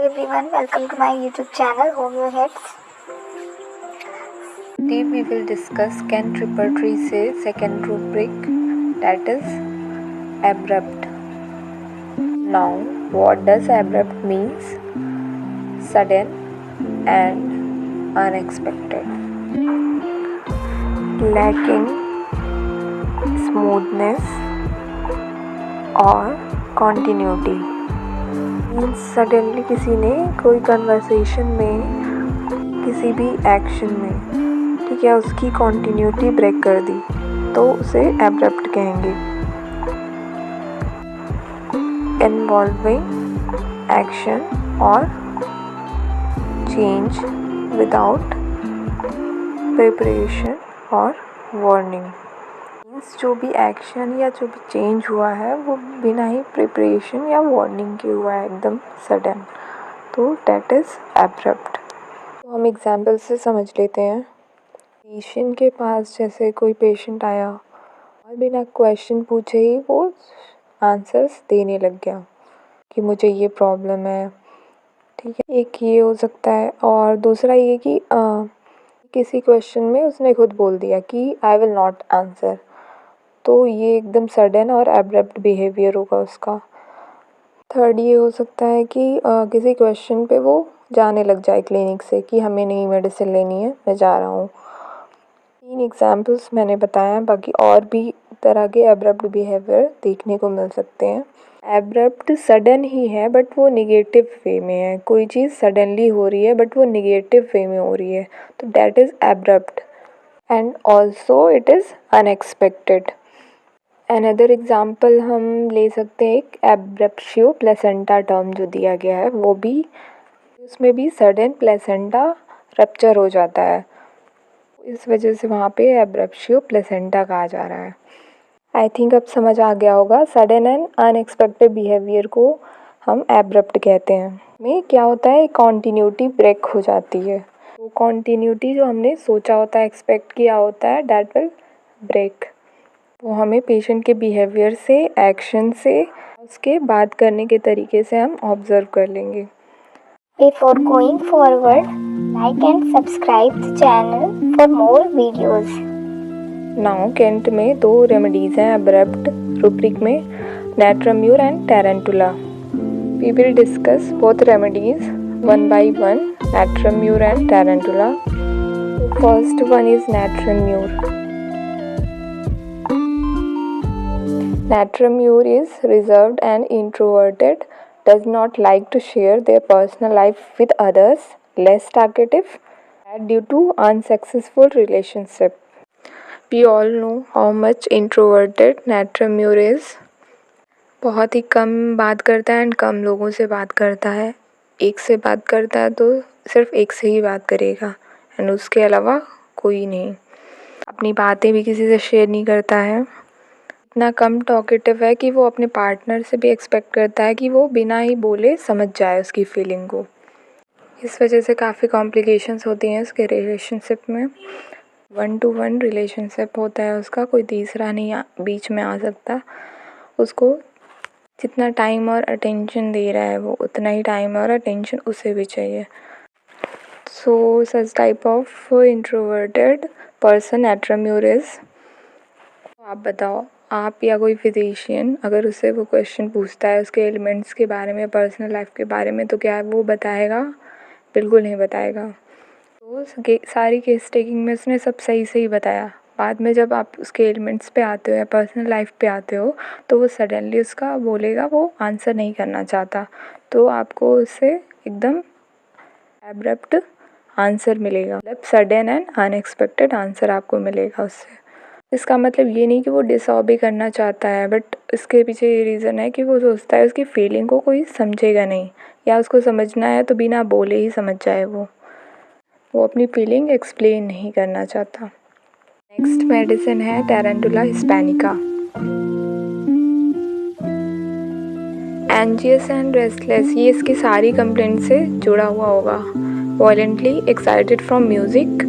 everyone, welcome to my YouTube channel Homeo Hits. Today we will discuss can triple tree से second rubric, that is abrupt. Now what does abrupt means? Sudden and unexpected, lacking smoothness और continuity. Means suddenly किसी ने कोई conversation में किसी भी action में ठीक है उसकी कॉन्टिन्यूटी ब्रेक कर दी तो उसे एब्रप्ट कहेंगे. इन्वॉल्विंग एक्शन और चेंज विदाउट प्रिपरेशन और वार्निंग. जो भी एक्शन या जो भी चेंज हुआ है वो बिना ही प्रिपरेशन या वार्निंग के हुआ है, एकदम सडन, तो डैट इज़ एब्रप्ट. तो हम एग्जाम्पल से समझ लेते हैं. पेशेंट के पास जैसे कोई पेशेंट आया और बिना क्वेश्चन पूछे ही वो आंसर्स देने लग गया कि मुझे ये प्रॉब्लम है, ठीक है. एक ये हो सकता है और दूसरा ये कि किसी क्वेश्चन में उसने खुद बोल दिया कि आई विल नॉट आंसर, तो ये एकदम सडन और एब्रप्ट बिहेवियर होगा उसका. थर्ड ये हो सकता है कि किसी क्वेश्चन पे वो जाने लग जाए क्लिनिक से कि हमें नहीं मेडिसिन लेनी है, मैं जा रहा हूँ. 3 एग्जाम्पल्स मैंने बताया, बाकी और भी तरह के एब्रप्ट बिहेवियर देखने को मिल सकते हैं. एब्रप्ट सडन ही है बट वो निगेटिव वे में है. कोई चीज़ सडनली हो रही है बट वो निगेटिव वे में हो रही है, तो that is abrupt. And also it is unexpected. Another example हम ले सकते हैं एक एब्रप्शियो प्लेसेंटा टर्म जो दिया गया है, वो भी उसमें भी सडन प्लेसेंटा रप्चर हो जाता है, इस वजह से वहाँ पे एब्रप्शियो प्लेसेंटा कहा जा रहा है. आई थिंक अब समझ आ गया होगा. सडन एंड अनएक्सपेक्टेड बिहेवियर को हम एब्रप्ट कहते हैं. में क्या होता है, कॉन्टिन्यूटी ब्रेक हो जाती है. वो कॉन्टिन्यूटी जो हमने सोचा होता है, एक्सपेक्ट किया होता है, डैट विल ब्रेक. वो हमें पेशेंट के बिहेवियर से, एक्शन से, उसके बात करने के तरीके से हम ऑब्जर्व कर लेंगे. Before going forward, like and subscribe the channel for more videos. Now Kent में 2 रेमेडीज़ हैं एब्रप्ट रूब्रिक में, natrum mur and tarentula. We will discuss both remedies one by one, natrum mur and tarentula. First one is natrum mur. Natramure is reserved and introverted, does not like to share their personal life with others, less talkative, due to unsuccessful relationship. We all know how much introverted Natramure is. बहुत ही कम बात करता है and come लोगों से बात करता है. एक से बात करता है तो सिर्फ एक से ही बात करेगा एंड उसके अलावा कोई नहीं. अपनी बातें भी किसी से शेयर नहीं करता है. इतना कम टॉकेटिव है कि वो अपने पार्टनर से भी एक्सपेक्ट करता है कि वो बिना ही बोले समझ जाए उसकी फीलिंग को. इस वजह से काफ़ी कॉम्प्लिकेशंस होती हैं उसके रिलेशनशिप में. 1-to-1 रिलेशनशिप होता है उसका, कोई तीसरा नहीं बीच में आ सकता. उसको जितना टाइम और अटेंशन दे रहा है वो उतना ही टाइम और अटेंशन उसे भी चाहिए. So such type of introverted person natrum mur is. आप बताओ, आप या कोई फिजिशियन अगर उससे वो क्वेश्चन पूछता है उसके एलिमेंट्स के बारे में, पर्सनल लाइफ के बारे में, तो क्या वो बताएगा? बिल्कुल नहीं बताएगा. तो सारी केस टेकिंग में उसने सब सही सही बताया. बाद में जब आप उसके एलिमेंट्स पे आते हो या पर्सनल लाइफ पे आते हो तो वो सडनली उसका बोलेगा वो आंसर नहीं करना चाहता, तो आपको उससे एकदम एब्रप्ट आंसर मिलेगा. मतलब सडन एंड अनएक्सपेक्टेड आंसर आपको मिलेगा उससे. इसका मतलब ये नहीं कि वो डिसऑबे करना चाहता है, बट इसके पीछे ये रीज़न है कि वो सोचता है उसकी फीलिंग को कोई समझेगा नहीं, या उसको समझना है तो बिना बोले ही समझ जाए. वो अपनी फीलिंग एक्सप्लेन नहीं करना चाहता. नेक्स्ट मेडिसिन है टैरेंटुला हिस्पैनिका. एंजियस एंड रेस्टलेस, ये इसकी सारी कंप्लेंट से जुड़ा हुआ होगा. Violently excited from music,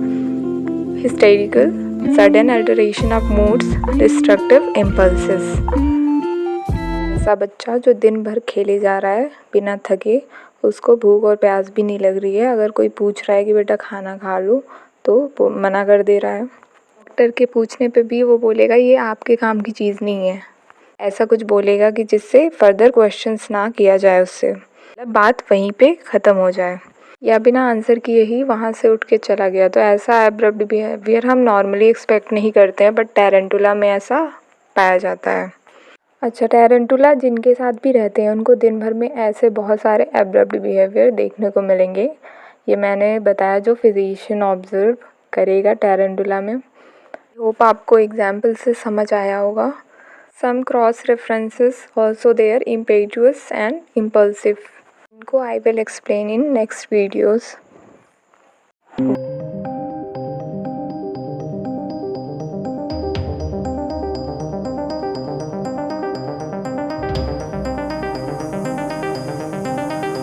hysterical, sudden alteration of moods, destructive impulses. ऐसा बच्चा जो दिन भर खेले जा रहा है बिना थके, उसको भूख और प्यास भी नहीं लग रही है। अगर कोई पूछ रहा है कि बेटा खाना खा लो तो वो मना कर दे रहा है। डॉक्टर के पूछने पे भी वो बोलेगा ये आपके काम की चीज़ नहीं है, ऐसा कुछ बोलेगा कि जिससे फर्दर क्वेश्चंस ना किया जाए उससे, मतलब बात वहीं पे ख़त्म हो जाए, या बिना आंसर किए ही वहाँ से उठ के चला गया। तो ऐसा एब्रप्ट बिहेवियर हम नॉर्मली एक्सपेक्ट नहीं करते हैं, बट टैरेंटुला में ऐसा पाया जाता है। अच्छा, टैरेंटुला जिनके साथ भी रहते हैं उनको दिन भर में ऐसे बहुत सारे एब्रप्ट बिहेवियर देखने को मिलेंगे। ये मैंने बताया जो फिजिशियन ऑब्जर्व करेगा टैरेंटुला में। होप आपको एग्जाम्पल से समझ आया होगा। Some cross references also there, impetuous and impulsive. इनको I will explain in next videos.